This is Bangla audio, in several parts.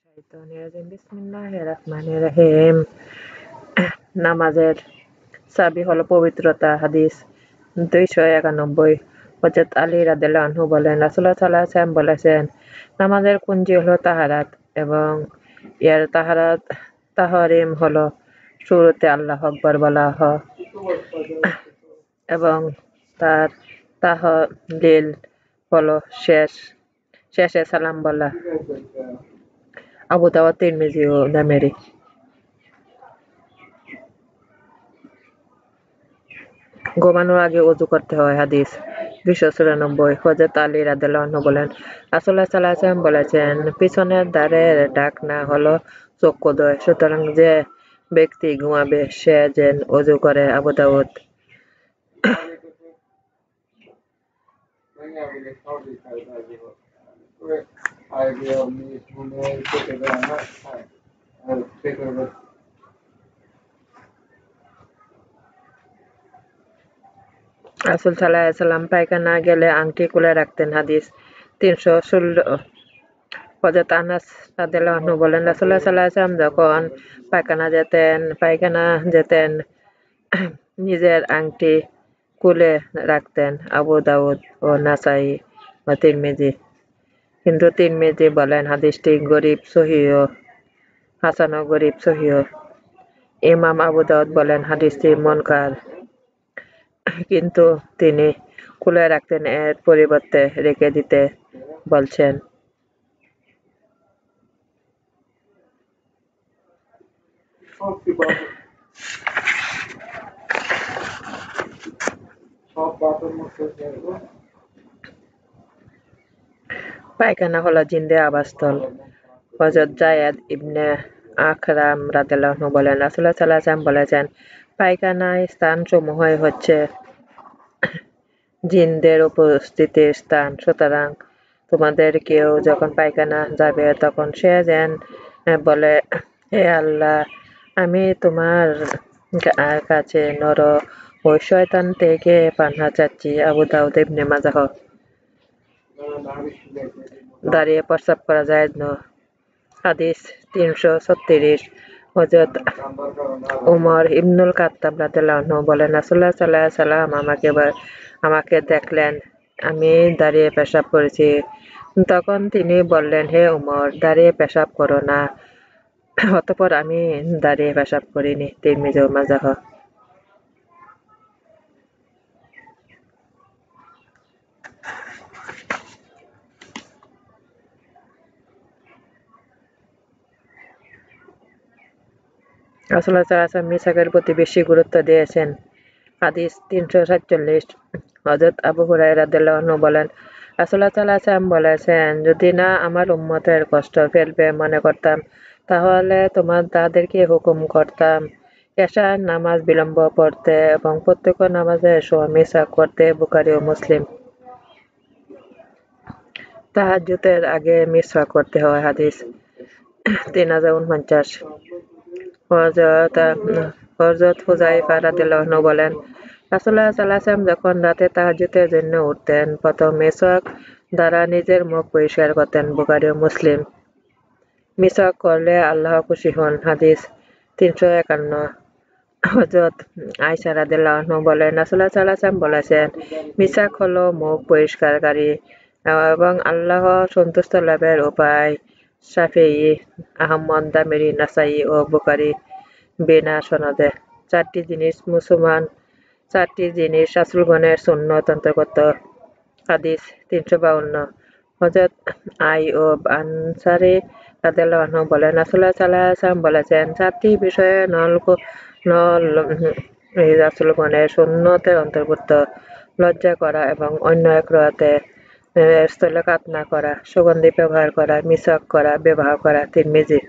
শাইতানির বিসমিল্লাহির রহমানির রহিম। নামাজের চাবি হলো পবিত্রতা। হাদিস 291। হযরত আলী রাদিয়াল্লাহু আনহু বলেন, রাসূলুল্লাহ সাল্লাল্লাহু আলাইহি ওয়াসাল্লাম বলেছেন, নামাজের কুঞ্জি হলো তাহারাত এবং এর তাহরিম হলো শুরুতে আল্লাহু আকবার বলা এবং তার তাহলিল হলো শেষে সালাম বলা। আবু দাউদ, তিরমিজি ও নামেরি। ঘুমানোর আগে ওযু করতে হয়। হাদিস 294। হযরত আলী রাদিয়াল্লাহু আনহু বলেন, রাসূলুল্লাহ সাল্লাল্লাহু আলাইহি ওয়াসাল্লাম বলেছেন, পিছনের দ্বারের ঢাকনা হলো চক্ষুদ্বয়, সুতরাং যে ব্যক্তি ঘুমাবে সে যেন ওযু করে। আবু দাউদ। রাসূল সাল্লাল্লাহু আলাইহি ওয়াসাল্লাম পায়খানা গেলে আংটি খুলে রাখতেন। হাদিস 316। হযরত আনাস রাদিয়াল্লাহু আনহু বলেন, রাসূলুল্লাহ সাল্লাল্লাহু আলাইহি ওয়াসাল্লাম যখন পায়খানা যেতেন নিজের আংটি খুলে রাখতেন। আবু দাউদ ও নাসাই ও তিরমিজি। কিন্তু তিরমিজি বলেন হাদিসটি গরীব সহিহ, হাসান ও গরীব সহিহ। ইমাম আবু দাউদ বলেন হাদিসটি মুনকার, কিন্তু তিনি খুলে রাখতেন এর পরিবর্তে রেখে দিতে বলছেন। পায়খানা হলো জিনদের আবাসস্থল। হযরত যায়েদ ইবনে আখরাম রাদিয়াল্লাহু আনহু বলেন, রাসূলুল্লাহ সাল্লাল্লাহু আলাইহি ওয়াসাল্লাম বলেছেন, পায়খানার স্থানসমূহই হচ্ছে জিনদের উপস্থিতির স্থান। সুতরাং তোমাদের কেউ যখন পায়খানা যাবে তখন সে যেন বলে, হে আল্লাহ, আমি তোমার কাছে নর ও শয়তান থেকে পানাহ চাচ্ছি। আবু দাউদ, ইবনে মাজাহ। দাঁড়িয়ে প্রস্রাব করা জায়েজ নয়। হাদিস 336। হযরত উমর ইবনুল খাত্তাব রাদিয়াল্লাহু আনহু বলেন, রাসূলুল্লাহ সাল্লাল্লাহু আলাইহি ওয়াসাল্লাম আমাকে দেখলেন আমি দাঁড়িয়ে পেশাব করেছি। তখন তিনি বললেন, হে উমর, দাঁড়িয়ে পেশাব করো না। অতঃপর আমি দাঁড়িয়ে পেশাব করিনি। তিরমিজি ও মাজাহ। রাসূলুল্লাহ সাল্লাল্লাহু আলাইহি ওয়াসাল্লাম মিছাকের প্রতি বেশি গুরুত্ব দিয়েছেন। হাদিস 347। হযরত আবু হুরায়রা রাদিয়াল্লাহু আনহু বলেন, রাসূলুল্লাহ সাল্লাল্লাহু আলাইহি ওয়াসাল্লাম বলেছেন, যদি না আমার উম্মতের কষ্ট ফেলবে মনে করতাম তাহলে তাদেরকে হুকুম করতাম এশার নামাজ বিলম্ব পড়তে এবং প্রত্যেক নামাজের সময় মিছাক করতে। বুখারী ও মুসলিম। তাহাজ্জুদের আগে মিছাক করতে হয়। হাদিস 3049। হযরত হুযায়ফা রাদিয়াল্লাহু আনহু বলেন, রাসূলুল্লাহ সাল্লাল্লাহু আলাইহি ওয়াসাল্লাম যখন রাতে তাহাজ্জুদের জন্য উঠতেন প্রথম মিছাক দ্বারা নিজের মুখ পরিষ্কার করতেন। বুখারী ও মুসলিম। মিছাক করলে আল্লাহ খুশি হন। হাদিস 351। হযরত আয়েশা রাদিয়াল্লাহু আনহা বলেন, রাসূলুল্লাহ সাল্লাল্লাহু আলাইহি ওয়াসাল্লাম বলেছেন, মিছাক হলো মুখ পরিষ্কারকারী এবং আল্লাহ সন্তুষ্ট লাভের উপায়। শাফিঈ, আহমদ, দামেরি, নাসাই ও বুখারী বিনা সনদে। চারটি জিনিস রাসূলগণের সুন্নত অন্তর্গত। হাদিস 352। হযরত আইয়ুব আনসারী রাদিয়াল্লাহু আনহু বলেন, রাসূলুল্লাহ সাল্লাল্লাহু আলাইহি ওয়াসাল্লাম বলেছেন, চারটি বিষয়ে রাসূলগণের সুন্নতের অন্তর্ভুক্ত: লজ্জা করা এবং অন্য এক রাতে স্থলে না করা, সুগন্ধি ব্যবহার করা, মিছাক করা, বিবাহ করা। তিরমিজি।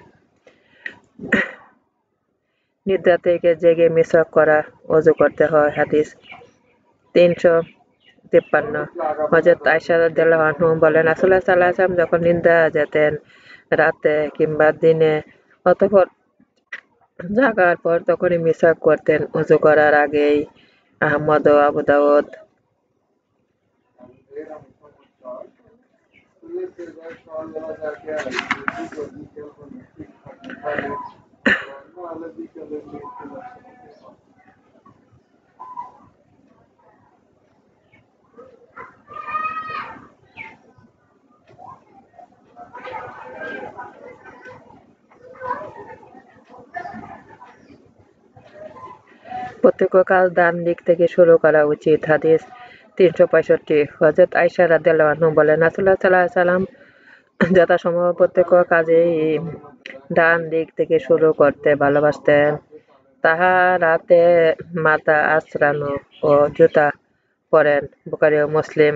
নিদ্রা থেকে জেগে মিছাক করা, ওযু করতে হয়। হাদিস 353। হযরত আয়েশা রাদিয়াল্লাহু আনহা বলেন, রাসূলুল্লাহ সাল্লাল্লাহু আলাইহি ওয়াসাল্লাম যখন নিদ্রা যেতেন রাতে কিংবা দিনে অতঃপর জাগার পর তখনই মিছাক করতেন ওযু করার আগেই। আহমদ ও আবু দাউদ। প্রত্যেক কাজ ডান দিক থেকে শুরু করা উচিত। হাদিস 365। হযরত আয়েশা রাদিয়াল্লাহু আনহা বলেন, রাসূলুল্লাহ সাল্লাল্লাহু আলাইহি ওয়াসাল্লাম যথাসম্ভব প্রত্যেক কাজেই ডান দিক থেকে শুরু করতে ভালোবাসতেন। তাহারাতে মাথা আঁচড়ানো ও জুতা পরেন। বুখারী ও মুসলিম।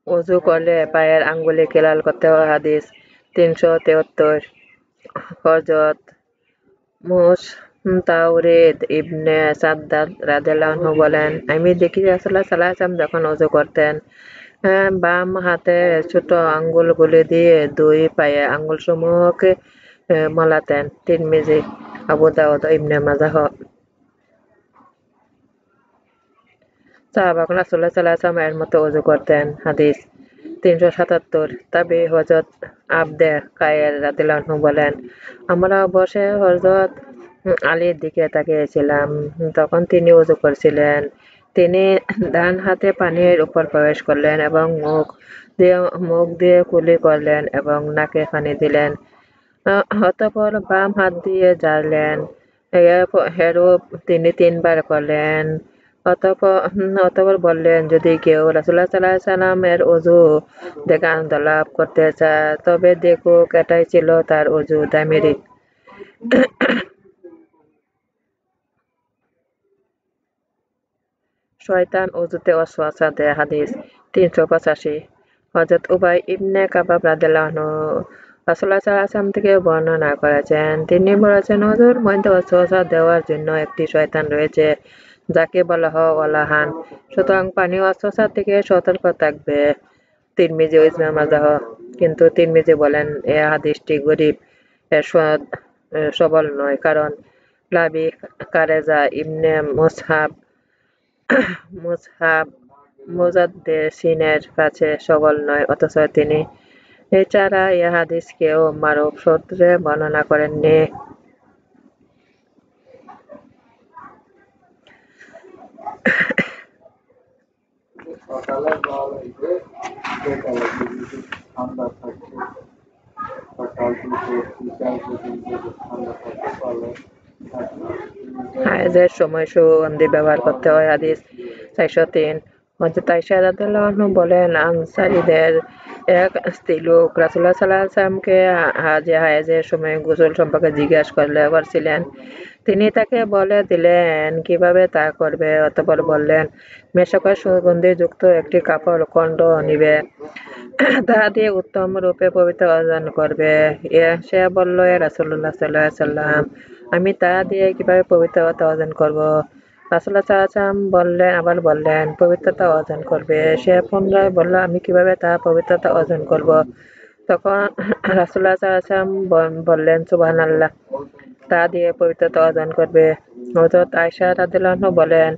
ওযু করলে পায়ের আঙ্গুলকে লাল করতে হয়। হাদিস 373। হযরত মুস্তাওরিদ ইবনে সাদ্দাদ রাদিয়াল্লাহু আনহু বলেন, আমি দেখি রাসূলুল্লাহ সাল্লাল্লাহু আলাইহি ওয়াসাল্লাম যখন ওযু করতেন, বাম হাতের ছোট আঙ্গুলগুলি দিয়ে দুই পায়ের আঙ্গুলসমূহকে মলাতেন। তিরমিজি, আবু দাউদ ও ইবনে মাজাহ। সাহাবাগণ রাসূলুল্লাহ সাল্লাল্লাহু আলাইহি ওয়াসাল্লাম এর মতো ওযু করতেন। হাদিস 377। তাবে হযরত আবদে কায়ের রাদিয়াল্লাহু আনহু বলেন, আমরা বসে হযরত আলীর দিকে তাকিয়েছিলাম, তখন তিনি ওযু করছিলেন। তিনি ডান হাতে পানির উপর প্রবেশ করলেন এবং মুখ দিয়ে কুলি করলেন এবং নাকে পানি দিলেন। অতঃপর বাম হাত দিয়ে ঝাড়লেন। এরূপ তিনি 3 বার করলেন। অতঃপর বললেন, যদি কেউ রাসূলুল্লাহ সাল্লাল্লাহু আলাইহি ওয়াসাল্লাম এর ওযু দেখে আনন্দ লাভ করতে চায়, তবে দেখুক এটাই ছিল তার ওযু তামিরি। শয়তান ওযুতে ওয়াসওয়াসা দেয়। হাদিস 385। হযরত উবাই ইবনে কাবাব রাদিয়াল্লাহু আনহু রাসূলুল্লাহ সাল্লাল্লাহু আলাইহি ওয়াসাল্লাম থেকে বর্ণনা করেছেন, তিনি বলেছেন, ওযুর মধ্যে ওয়াসওয়াসা দেওয়ার জন্য একটি শয়তান রয়েছে, যাকে বলা হয় ওলাহান। সুতরাং পানি ওয়াসওয়াসা থেকে সতর্ক থাকবে। তিরমিজি ও ইবনে মাজাহ। কিন্তু তিরমিজি বলেন, এ হাদিসটি গরীব, এর সনদ সবল নয়, কারণ লাবি কারেজা ইবনে মুসহাব মুজাদ্দেসিনের কাছে সবল নয়, অথচ তিনি এছাড়া এ হাদিসকেও মারুফ সূত্রে বর্ণনা করেননি। হায়েজের সময় সুগন্ধি ব্যবহার করতে হয়। হাদিস 403। হযরত আয়েশা রাদিয়াল্লাহু আনহা বলেন, আনসারীদের এক স্ত্রীলোক রাসূলুল্লাহ সাল্লাল্লাহু আলাইহি ওয়াসাল্লামকে হায়েজের সময় গোসল সম্পর্কে জিজ্ঞাসা করছিলেন। তিনি তাকে বলে দিলেন কিভাবে তা করবে। অতঃপর বললেন, মেশকের সুগন্ধিযুক্ত একটি কাপড় খণ্ড নিবে, তা দিয়ে উত্তম রূপে পবিত্র অর্জন করবে। সে বলল, এ রাসূলুল্লাহ সাল্লাল্লাহু আলাইহি ওয়াসাল্লাম, আমি তা দিয়ে কিভাবে পবিত্রতা অর্জন করব? রাসূলুল্লাহ সাল্লাল্লাহু আলাইহি ওয়াসাল্লাম বললেন, পবিত্রতা অর্জন করবে। সে পুনরায় বলল, আমি কিভাবে তা পবিত্রতা অর্জন করব? তখন রাসূলুল্লাহ সাল্লাল্লাহু আলাইহি ওয়াসাল্লাম বললেন, সুবহানাল্লাহ, তা দিয়ে পবিত্রতা অর্জন করবে। হযরত আয়েশা রাদিয়াল্লাহু আনহা বলেন,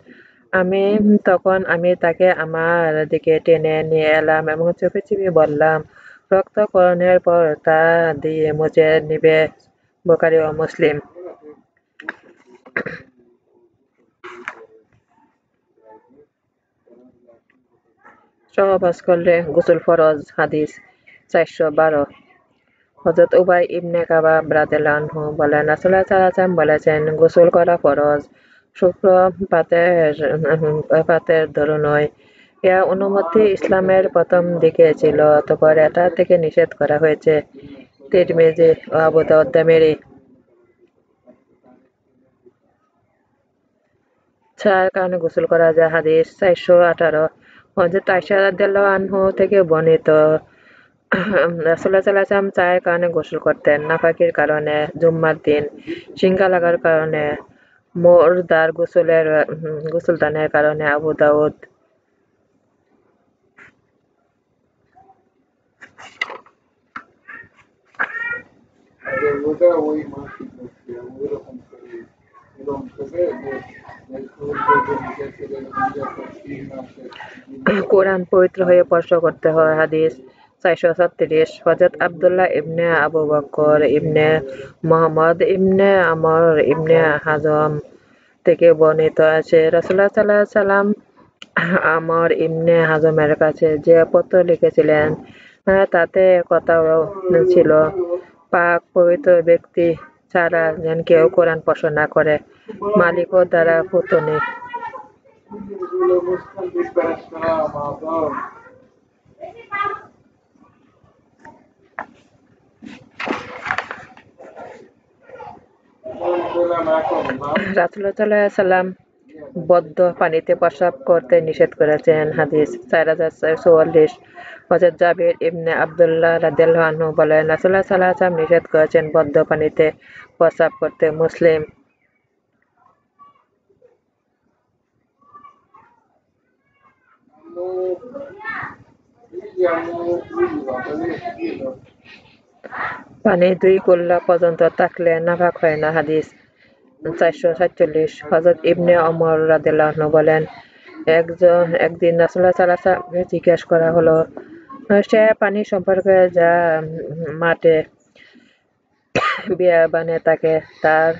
তখন আমি তাকে আমার দিকে টেনে নিয়ে এলাম এবং চুপি চুপি বললাম, রক্তক্ষরণের পর তা দিয়ে মুছে নিবে। বুখারী ও মুসলিম। সহবাস করলে গোসল ফরজ। হাদিস 412। হযরত উবাই ইবনে কাবাব রাদিয়াল্লাহু আনহু বলেন, রাসূলুল্লাহ সাল্লাল্লাহু আলাইহি ওয়াসাল্লাম বলেছেন, গোসল করা ফরজ, শুক্র পাতের দরু নয়। এ অনুমতি ইসলামের প্রথম দিকে ছিল, অতঃপর এটা থেকে নিষেধ করা হয়েছে। তিরমিজি ও আবু দাউদ তামিরি। 4 কারণে গোসল করা যায়। হাদিস 418। হযরত আয়েশা রাদিয়াল্লাহু আনহা থেকে বর্ণিত, রাসূলুল্লাহ সাল্লাল্লাহু আলাইহি ওয়াসাল্লাম 4 কারণে গোসল করতেন: নাপাকির কারণে, জুম্মার দিন, শিঙ্গা লাগার কারণে, মুরদার গোসলদানের কারণে। আবু দাউদ। কোরআন পবিত্র হয়ে স্পর্শ করতে হয়। হাদিস 436। হযরত আব্দুল্লাহ ইবনে আবু বকর ইবনে মুহাম্মদ ইবনে আমর ইবনে হাজম থেকে বর্ণিত আছে, রাসূলুল্লাহ সাল্লাল্লাহু আলাইহি ওয়াসাল্লাম আমর ইবনে হাজমের কাছে যে পত্র লিখেছিলেন, তাতে কথাও ছিল পাক পবিত্র ব্যক্তি ছাড়া যেন কেউ কোরআন পড়া না করে, মালিকও দ্বারা পুতনি। রাসূলুল্লাহ সাল্লাল্লাহু আলাইহি ওয়াসাল্লাম বদ্ধ পানিতে প্রস্রাব করতে নিষেধ করেছেন। হাদিস 4044। হযরত জাবির ইবনে আব্দুল্লাহ রাদিয়াল্লাহু আনহু বলেন, রাসূলুল্লাহ সাল্লাল্লাহু আলাইহি ওয়াসাল্লাম নিষেধ করেছেন বদ্ধ পানিতে প্রস্রাব করতে। মুসলিম। পানি 2 কুল্লা পর্যন্ত থাকলে নাপাক হয় না। হাদিস 447। হযরত ইবনে ওমর রাদিয়াল্লাহু আনহু বলেন, একদিন রাসূলুল্লাহ সাল্লাল্লাহু আলাইহি ওয়াসাল্লামকে জিজ্ঞেস করা হলো সে পানি সম্পর্কে যা মাঠে বিয়াবানে থাকে তার,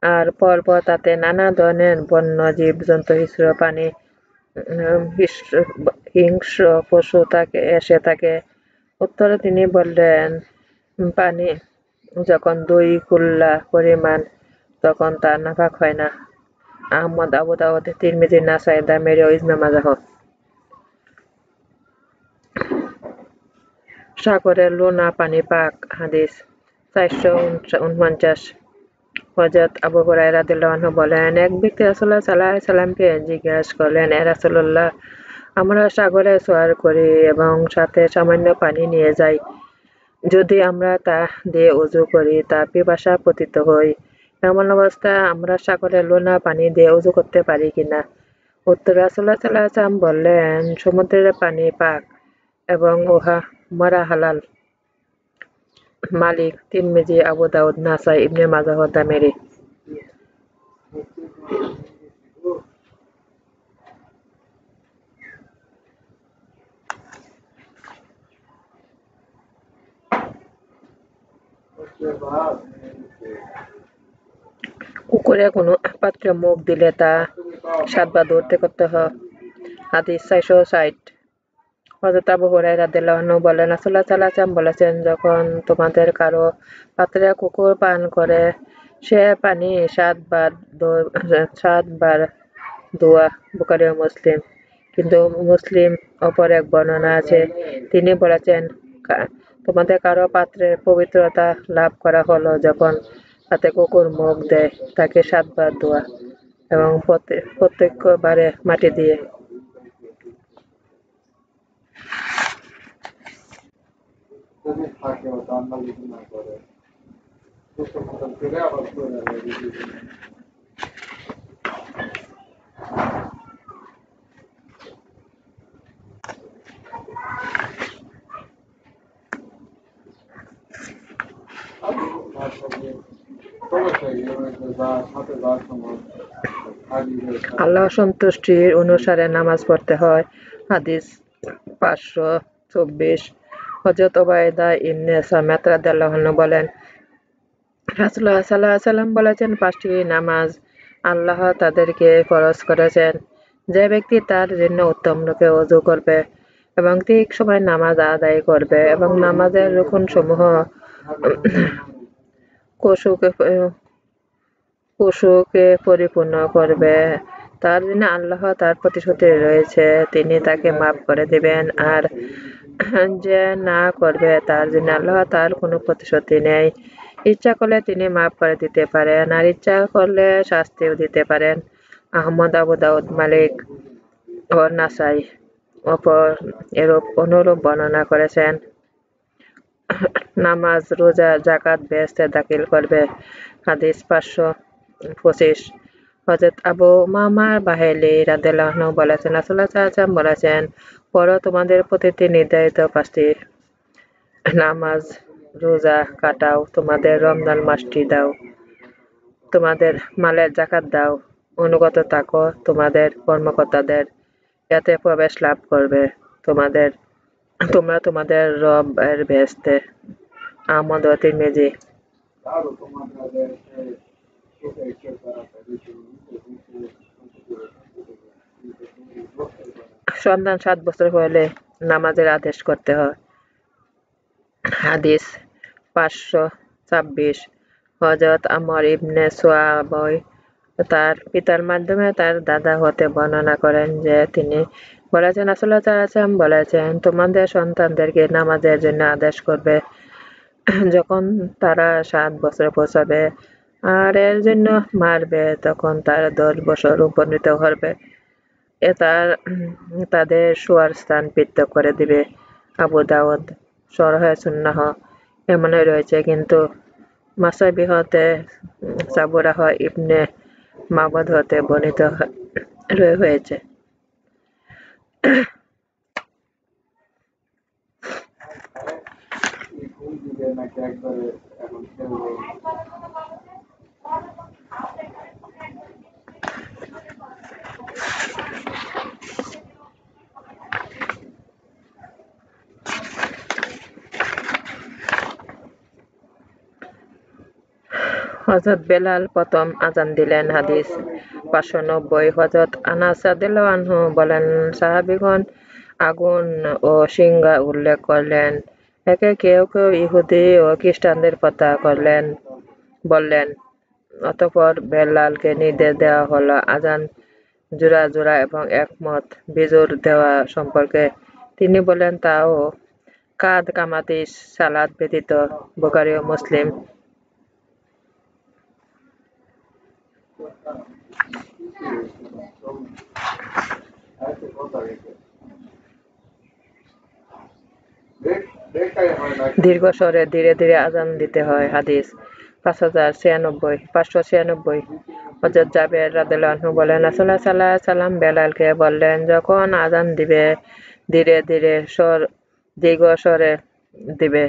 আর পরপর তাতে নানা ধরনের বন্য জীব-জন্তু, হিংস্র প্রাণী, হিংস্র পশু এসে থাকে। উত্তরে তিনি বললেন, পানি যখন 2 কুল্লা পরিমাণ তখন তা নাপাক হয় না। আহমদ, আবু দাউদ, তিরমিজি, নাসাই, দামেরি ও ইবনে মাজাহ। সাগরের লোনা পানি পাক। হাদিস 449। হযরত আবু হুরায়রা রাদিয়াল্লাহু আনহু বলেন, এক ব্যক্তি রাসূলুল্লাহ সাল্লাল্লাহু আলাইহি ওয়াসাল্লামকে জিজ্ঞাসা করলেন, হে রাসূলুল্লাহ, আমরা সাগরে সওয়ার করি এবং সাথে সামান্য পানি নিয়ে যাই। যদি আমরা তা দিয়ে ওযু করি তা পিপাসা পতিত হই, এমন অবস্থায় আমরা সাগরের লোনা পানি দিয়ে ওযু করতে পারি কিনা? উত্তরে রাসূলুল্লাহ সাল্লাল্লাহু আলাইহি ওয়াসাল্লাম বললেন, সমুদ্রের পানি পাক এবং উহা মারা হালাল। মালিক, তিরমিজি, আবু দাউদ, নাসাই, ইবনে মাজাহ, দামেরি। কুকুরে কোনো পাত্রে মুখ দিলে তা 7 বার ধৌত করতে হয়। হাদিস 460। হযরত আবু হুরায়রা রাদিয়াল্লাহু আনহু বলেন, রাসূলুল্লাহ সাল্লাল্লাহু আলাইহি ওয়াসাল্লাম বলেছেন, যখন তোমাদের কারো পাত্রে কুকুর পান করে সে পানি 7 বার ধোয়া। বুখারী ও মুসলিম। কিন্তু মুসলিম অপর এক বর্ণনা আছে, তিনি বলেছেন, তোমাদের কারো পাত্রের পবিত্রতা লাভ করা হলো যখন তাতে কুকুর মুখ দেয়, তাকে 7 বার ধোয়া এবং প্রত্যেকবারে মাটি দিয়ে। আল্লাহ সন্তুষ্টির অনুসারে নামাজ পড়তে হয়। হাদিস 524। হযরত উবাইদা ইবনে সামিত রাদিয়াল্লাহু আনহু বলেন, রাসূলুল্লাহ সাল্লাল্লাহু আলাইহি ওয়াসাল্লাম বলেছেন, 5টি নামাজ আল্লাহ তাদেরকে ফরজ করেছেন। যে ব্যক্তি তার জন্য উত্তম রূপে ওযু করবে এবং ঠিক সময় নামাজ আদায় করবে এবং নামাজের রুকনসমূহ খুশুকে পরিপূর্ণ করবে, তার জন্য আল্লাহ তার প্রতিশ্রুতি রয়েছে, তিনি তাকে মাফ করে দিবেন। আর যে না করবে তার জন্য আল্লাহ তার কোনো প্রতিশ্রুতি নেই। ইচ্ছা করলে তিনি মাফ করে দিতে পারেন আর ইচ্ছা করলে শাস্তিও দিতে পারেন। আহমদ, আবু দাউদ, মালিক ও নাসাই অপর অনুরূপ বর্ণনা করেছেন। নামাজ, রোজা, যাকাত বেহেশতে দাখিল করবে। হাদিস 525। হযরত আবু উমামা বাহিলী রাদিয়াল্লাহু আনহু বলেছেন, রাসূলুল্লাহ সাল্লাল্লাহু আলাইহি ওয়াসাল্লাম বলেছেন, পড়ো তোমাদের প্রতিটি নির্ধারিত 5টি নামাজ, রোজা কাটাও, তোমাদের রমজান মাসটি দাও, তোমাদের মালের যাকাত দাও, অনুগত থাকো তোমাদের কর্মকর্তাদের, এতে প্রবেশ লাভ করবে তোমরা তোমাদের রব এর বেহেশতে। আহমদ ও তিরমিজি। সন্তান 7 বছর হলে নামাজের আদেশ করতে হয়। হাদিস 526 হযরত আমর ইবনে সুয়াবয় তার পিতার মাধ্যমে তার দাদা হতে বর্ণনা করেন যে তিনি বলেছেন, রাসূলুল্লাহ সাল্লাল্লাহু আলাইহি ওয়াসাল্লাম বলেছেন, তোমাদের সন্তানদেরকে নামাজের জন্য আদেশ করবে যখন তারা 7 বছর পৌঁছাবে, আর এর জন্য মারবে তখন তারা 10 বছর উপনীত হবে। এ তাদের শোয়ার স্থান পৃথক করে দিবে। আবু দাউদ শরহে সুন্নাহ এমনই রয়েছে, কিন্তু মাসাবি হতে সাবুরাহ ইবনে মাবদ হতে বর্ণিত হয়েছে। হযরত বেলাল প্রথম আযান দিলেন। হাদিস 590 হযরত আনাস রাদিয়াল্লাহু আনহু বলেন, সাহাবীগণ আগুন ও সিংহা উল্লেখ করলেন। একে কেউ কেউ ইহুদি ও খ্রিস্টানদের কথা বললেন। অতঃপর বেলালকে নির্দেশ দেওয়া হলো আযান জোড়া জোড়া এবং একমত বিজুর দেওয়া সম্পর্কে। তিনি বলেন, তাও কাদ কামাতি সালাত ব্যতীত। বুখারী ও মুসলিম। দীর্ঘ স্বরে ধীরে ধীরে আযান দিতে হয়। হাদিস 596 হযরত জাবের রাদিয়াল্লাহু আনহু বলেন, রাসূলুল্লাহ সাল্লাল্লাহু আলাইহি ওয়াসাল্লাম বেলালকে বললেন, যখন আযান দিবে ধীরে ধীরে দীর্ঘ স্বরে দিবে,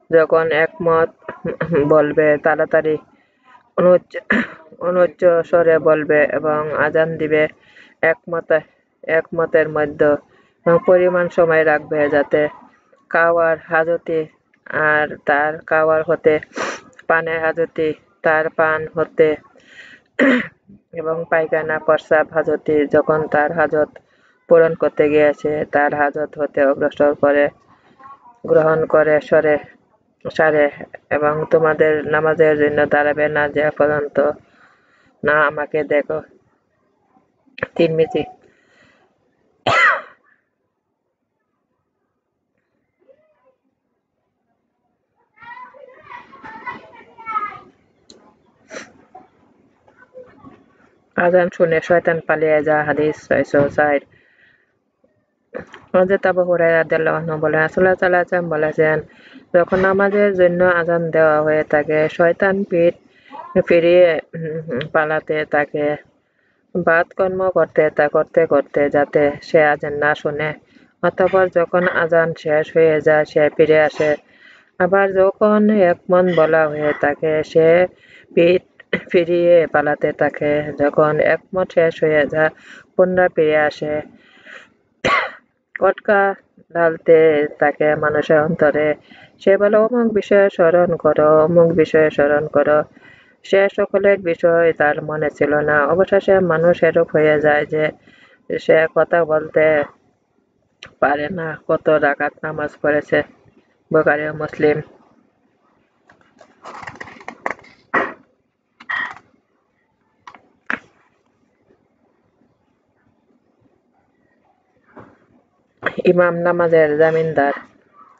যখন একমত বলবে তাড়াতাড়ি অনুচ্চ স্বরে বলবে এবং আযান দিবে একমতের মধ্যে পরিমাণ সময় রাখবে, যাতে খাওয়ার হাজতি আর তার খাওয়ার হতে, পানের হাজতি তার পান হতে এবং পায়খানা প্রস্রাব হাজতি যখন তার হাজত পূরণ করতে গিয়েছে তার হাজত হতে অগ্রসর করে গ্রহণ করে সারে, এবং তোমাদের নামাজের জন্য দাঁড়াবে না যে পর্যন্ত না আমাকে দেখো। তিরমিজি। আযান শুনে শয়তান পালিয়ে যায়। হাদিস 604 হযরত আবু হুরায়রা রাদিয়াল্লাহু আনহু বলেন, রাসূলুল্লাহ সাল্লাল্লাহু আলাইহি ওয়াসাল্লাম বলেছেন, যখন নামাজের জন্য আযান দেওয়া হয়ে থাকে শয়তান পিঠ ফিরিয়ে পালাতে থাকে বাদকর্ম করতে করতে যাতে সে আযান না শুনে। অতঃপর যখন আযান শেষ হয়ে যায় সে ফিরে আসে। আবার যখন একমত বলা হয়ে থাকে সে পিঠ ফিরিয়ে পালাতে থাকে। যখন একমত শেষ হয়ে যায় পুনরায় ফিরে আসে। খটকা ঢালতে থাকে মানুষের অন্তরে। সে বলে, অমুক বিষয়ে স্মরণ করো, অমুক বিষয়ে স্মরণ করো। সে সকলের বিষয় তার মনে ছিল না। অবশেষে মানুষ এরূপ হয়ে যায় যে সে কথা বলতে পারে না কত রাকাত নামাজ পড়েছে। বুখারী ও মুসলিম। ইমাম নামাজের জামিনদার।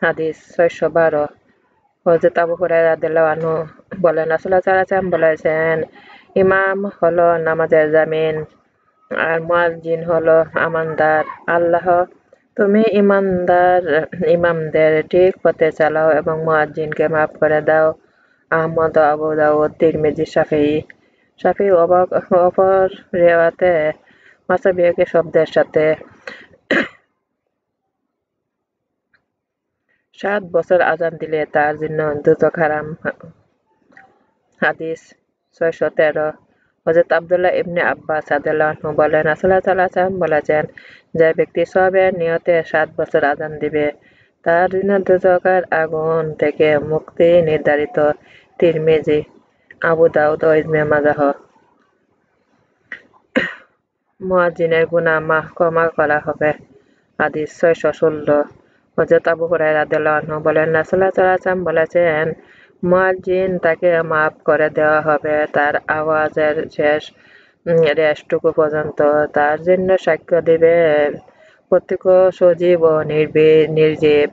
হাদিস 612 হযরত আবু হুরায়রা রাদিয়াল্লাহু আনহু বলেন, রাসূলুল্লাহ সাল্লাল্লাহু আলাইহি ওয়াসাল্লাম বলেছেন, ইমাম হলো নামাজের জামিন আর মুয়াজ্জিন হলো আমানদার। আল্লাহ, তুমি ইমামদের ঠিক পথে চালাও এবং মুয়াজ্জিনকে মাফ করে দাও। আহমদ, আবু দাউদ, তিরমিজি, শাফিঈ অপর রিওয়ায়াতে মাসাবি একই শব্দের সাথে 7 বছর আযান দিলে তার জন্য দুজক হারাম। হাদিস 613 হযরত আব্দুল্লাহ ইবনে আব্বাস রাদিয়াল্লাহু আনহু বলেন, রাসূলুল্লাহ সাল্লাল্লাহু আলাইহি ওয়াসাল্লাম বলেছেন, যে ব্যক্তি সওয়াবের নিয়তে 7 বছর আযান দিবে তার জন্য দুজকের আগুন থেকে মুক্তি নির্ধারিত। তিরমিজি, আবু দাউদ ও ইবনে মাজাহ। মুয়াজ্জিনের গুনাহ ক্ষমা করা হবে। হাদিস 616 হযরত আবু হুরায়রা রাদিয়াল্লাহু আনহু বলেন, রাসূলুল্লাহ সাল্লাল্লাহু আলাইহি ওয়াসাল্লাম বলেছেন, মুয়াজ্জিন তাকে মাফ করে দেওয়া হবে তার আওয়াজের শেষ রেশটুকু পর্যন্ত। তার জন্য সাক্ষ্য দিবে প্রত্যেক সজীব ও নির্জীব।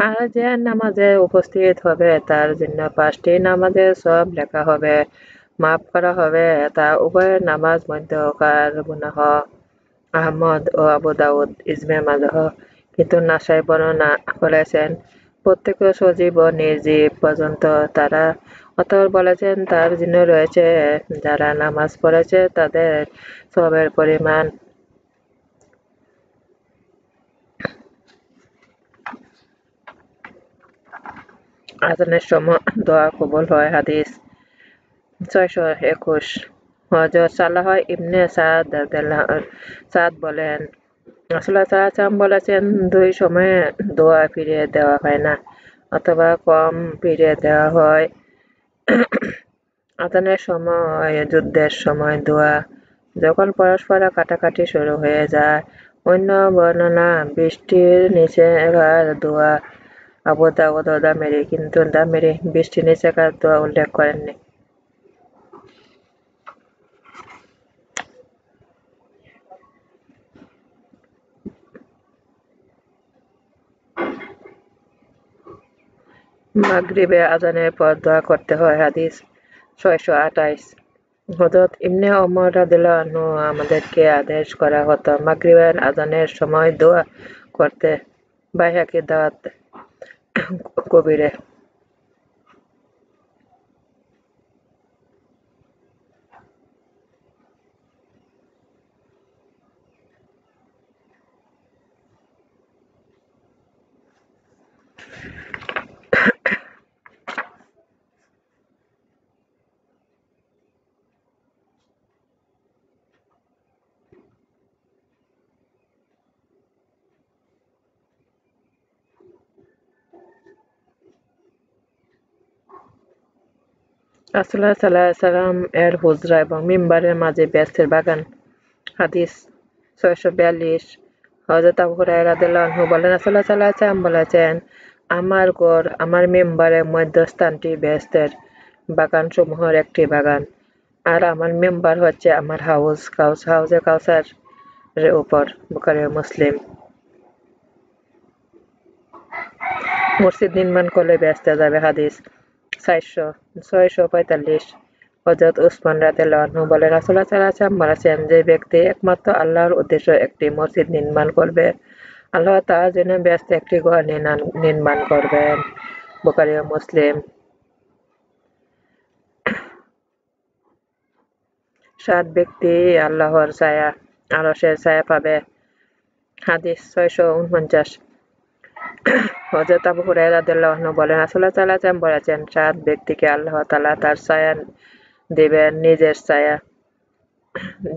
আর যে নামাজে উপস্থিত হবে তার জন্য 5টি নামাজের সওয়াব লেখা হবে, মাফ করা হবে তা উভয়ের নামাজ মধ্যকার গুনাহ। আহমদ ও আবু দাউদ ইজমে মাযহ। কিন্তু নাসাই বর্ণনা করেছেন প্রত্যেক সজীব ও নির্জীব পর্যন্ত তারা। অতঃপর বলেছেন তার জন্য রয়েছে যারা নামাজ পড়েছে তাদের সওয়াবের পরিমাণ। আজানের সময় দোয়া কবুল হয়। হাদিস 621। হযরত সালাহ ইবনে সাদ বলেন, রাসূলুল্লাহ সাল্লাল্লাহু আলাইহি ওয়াসাল্লাম বলেছেন, দুই সময়ে দোয়া ফিরিয়ে দেওয়া হয় না অথবা কম ফিরিয়ে দেওয়া হয়। আজানের সময়, যুদ্ধের সময় দোয়া, যখন পরস্পর কাটাকাটি শুরু হয়ে যায়। অন্য বর্ণনা বৃষ্টির নিচেকার দোয়া। আবু দাউদ ও দামেরি, কিন্তু দামেরি বৃষ্টির নিচেকার দোয়া উল্লেখ করেননি। মাগরিবে আজানের পর দোয়া করতে হয়। হাদিস 628। হযরত ইবনে ওমর রাদিয়াল্লাহু আনহু আমাদেরকে আদেশ করা হতো মাগরিবের আজানের সময় দোয়া করতে। বাইহাকী দাওয়াত কবিরে। রাসূলুল্লাহ সাল্লাল্লাহু আলাইহি ওয়াসাল্লাম এর হুজরা এবং মিম্বারের মাঝে বেহেশতের বাগান। হাদিস 642। হযরত আবু হুরায়রা রাদিয়াল্লাহু আনহু বলেন, রাসূলুল্লাহ সাল্লাল্লাহু আলাইহি ওয়াসাল্লাম বলেছেন, আমার ঘর, আমার মিম্বারের মধ্যস্থানটি বেহেশতের বাগানসমূহের একটি বাগান, আর আমার মিম্বার হচ্ছে আমার হাউজে কাউসারের উপর। বুখারী ও মুসলিম। মসজিদ নির্মাণ করলে বেহেশতে যাবে। হাদিস 645। হযরত উসমান রাদিয়াল্লাহু আনহু বলেন, রাসূলুল্লাহ সাল্লাল্লাহু আলাইহি ওয়াসাল্লাম বলেছেন, যে ব্যক্তি একমাত্র আল্লাহর উদ্দেশ্যে একটি মসজিদ নির্মাণ করবে, আল্লাহ তার জন্য বেহেশতে একটি ঘর নির্মাণ করবেন। বুখারী ও মুসলিম। 7 ব্যক্তি আল্লাহর ছায়া, আরশের ছায়া পাবে। হাদিস 649। হযরত আবু হুরায়রা রাদিয়াল্লাহু আনহু বলেন, রাসূলুল্লাহ সাল্লাল্লাহু আলাইহি ওয়াসাল্লাম বলেছেন, 7 ব্যক্তিকে আল্লাহ তাআলা তার ছায়া দিবেন, নিজের ছায়া।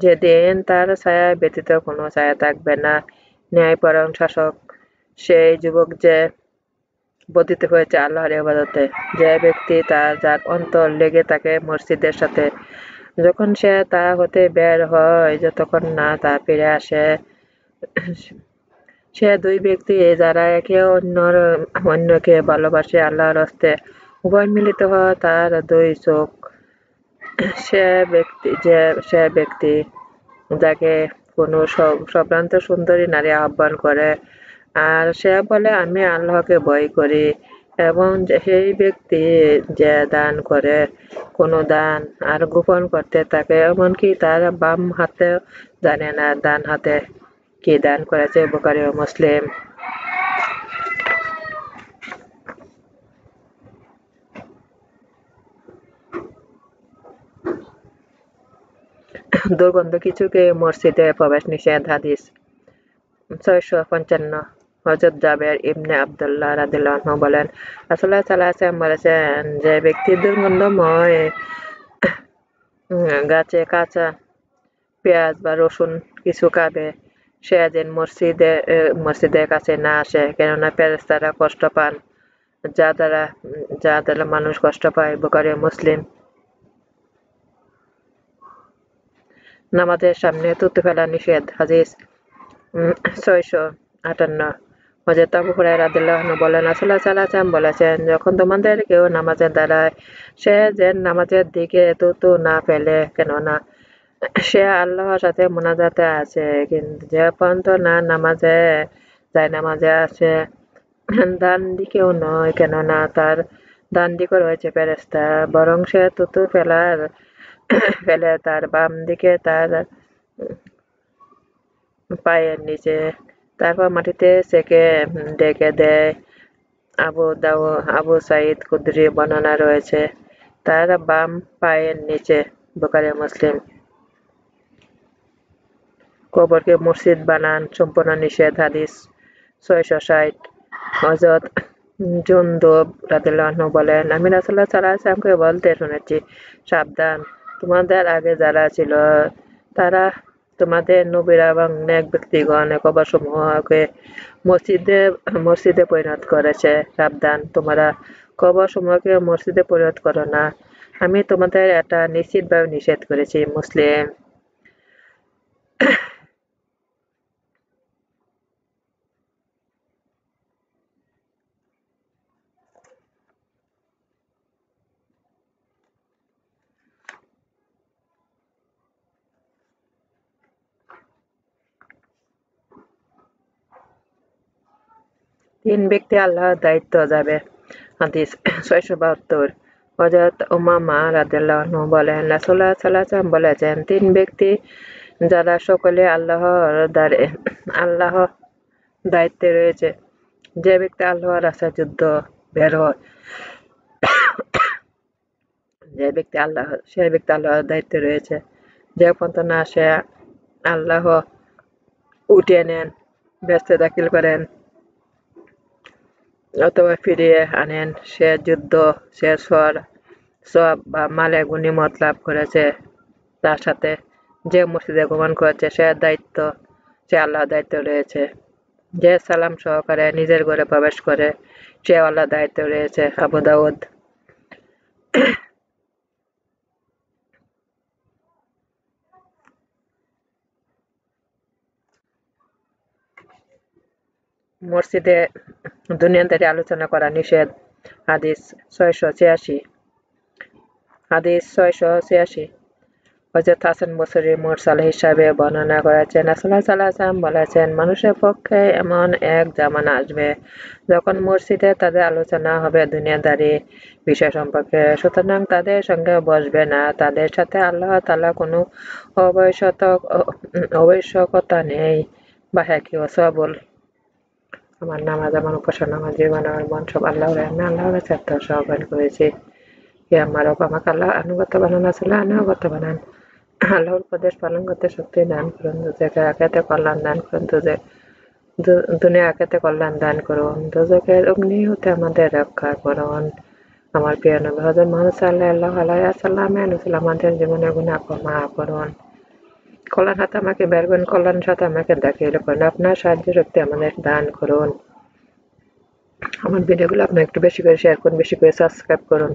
যেদিন তার ছায়া ব্যতীত কোনো ছায়া থাকবে না। ন্যায়পরায়ণ শাসক সেই যুবক যে বর্ধিত হয়েছে আল্লাহর ইবাদতে, যে ব্যক্তি যার অন্তর লেগে থাকে মসজিদের সাথে, যখন সে তা হতে বের হয় যতক্ষণ না তা ফিরে আসে। সে দুই ব্যক্তি যারা একে অন্যকে ভালোবাসে আল্লাহর হস্তে, উভয় মিলিত হয় তার দুই চোখ। সে ব্যক্তি যাকে কোনো সম্ভ্রান্ত সুন্দরী নারী আহ্বান করে আর সে বলে, আমি আল্লাহকে ভয় করি, এবং সেই ব্যক্তি যে দান করে কোনো দান আর গোপন করতে থাকে, এমনকি তার বাম হাতে জানে না ডান হাতে কি দান করেছে। বুখারী ও মুসলিম। দুর্গন্ধ কিছুকে মসজিদে প্রবেশ নিষেধ। হাদিস 655। হযরত জাবের ইবনে আব্দুল্লাহ রাদিয়াল্লাহু আনহু বলেন, রাসূলুল্লাহ সাল্লাল্লাহু আলাইহি ওয়াসাল্লাম বলেছেন, যে ব্যক্তি দুর্গন্ধময় গাছে কাঁচা পেঁয়াজ বা রসুন কিছু খাবে, সে যেন মসজিদের কাছে না আসে, কেননা ফেরেশতারা কষ্ট পান যা দ্বারা মানুষ কষ্ট পায়। বুখারী ও মুসলিম। নামাজের সামনে থুতু ফেলা নিষেধ। হাদিস 658। হযরত আবু হুরায়রা রাদিয়াল্লাহু আনহু বলেন, রাসূলুল্লাহ সাল্লাল্লাহু আলাইহি ওয়াসাল্লাম বলেছেন, যখন তোমাদের কেউ নামাজে দাঁড়ায়, সে যেন নামাজের দিকে থুথু না ফেলে, কেননা সে আল্লাহর সাথে মুনাজাতে আছে। কিন্তু যে পর্যন্ত না জায়নামাজে আছে, ডান দিকেও নয়, কেননা তার ডান দিকে রয়েছে ফেরেশতা, বরং সে থুথু ফেলে তার বাম দিকে, তার পায়ের নিচে, তারপর মাটিতে সেঁকে ঢেকে দেয়। আবু সাঈদ খুদরী বর্ণনা রয়েছে, তার বাম পায়ের নিচে। বুখারী মুসলিম। কবরকে মসজিদ বানান সম্পূর্ণ নিষেধ। হাদিস ৬৬০। হযরত জুনদুব রাদিয়াল্লাহু আনহু বলেন, আমি রাসূলুল্লাহ সাল্লাল্লাহু আলাইহি ওয়াসাল্লামকে বলতে শুনেছি, সাবধান, তোমাদের আগে যারা ছিল তারা তোমাদের নবীরা এবং নেক ব্যক্তিগণ কবরসমূহকে মসজিদে পরিণত করেছে। সাবধান, তোমরা কবরসমূহকে মসজিদে পরিণত করো না। আমি তোমাদের এটা নিশ্চিতভাবে নিষেধ করেছি। মুসলিম। তিন ব্যক্তি আল্লাহর দায়িত্ব যাবে। হাদিস ৬৭২। হযরত উমামা রাদিয়াল্লাহু আনহু বলেন, রাসূলুল্লাহ সাল্লাল্লাহু আলাইহি ওয়াসাল্লাম বলেছেন, তিন ব্যক্তি যারা সকলে আল্লাহ দায়িত্বে রয়েছে। যে ব্যক্তি আল্লাহর রাস্তায় যুদ্ধ বের হয়, সে ব্যক্তি আল্লাহর দায়িত্বে রয়েছে। যে পর্যন্ত না সে আল্লাহ উঠিয়ে নেন, বেহেশতে দাখিল করেন অথবা ফিরিয়ে আনেন, সে যুদ্ধ, সে সওয়াব বা মালে গনিমত লাভ করেছে। তার সাথে যে মসজিদে গমন করেছে, সে আল্লাহর দায়িত্বে রয়েছে। যে সালাম সহকারে নিজের ঘরে প্রবেশ করে, সে আল্লাহর দায়িত্বে রয়েছে। আবু দাউদ। মসজিদে দুনিয়াদারি আলোচনা করা নিষেধ। হাদিস ৬৮৬। হযরত হাসান বসরি মুরসাল হিসাবে বর্ণনা করেছেন, রাসূলুল্লাহ সাল্লাল্লাহু আলাইহি ওয়াসাল্লাম বলেছেন, মানুষের পক্ষে এমন এক জামানা আসবে যখন মসজিদে তাদের আলোচনা হবে দুনিয়াদারি বিষয় সম্পর্কে, সুতরাং তাদের সঙ্গে বসবে না। তাদের সাথে আল্লাহ তাআলা কোনো আবশ্যকতা নেই। বাহকি ও সবল। আমার নামাজ, আমার উপাসনা, আমার জীবন, আমার মন সব আল্লাহর। আমি আল্লাহর কাছে আত্মসমর্পণ করেছি। হে আমার রব, আমাকে আল্লাহর আনুগত্য বানান, রাসূলের আনুগত্য বানান। আল্লাহর উপদেশ পালন করতে শক্তি দান করুন, আখিরাতে কল্যাণ দান করুন, দুনিয়া আখিরাতে কল্যাণ দান করুন, দোজখের অগ্নি হতে আমাদের রক্ষা করুন। আমার প্রিয় নবী হযরত মুহাম্মদ সাল্লাল্লাহু আলাইহি ওয়াসাল্লামের আমাদের জীবনের গুনাহ মাফ করুন। কল্যাণ হাতে আমাকে বের করুন, কল্যাণের সাথে আমাকে দাখিল করুন। আপনার সাহায্য শক্তি আমাদের দান করুন। আমার ভিডিওগুলো আপনি একটু বেশি করে শেয়ার করুন, বেশি করে সাবস্ক্রাইব করুন।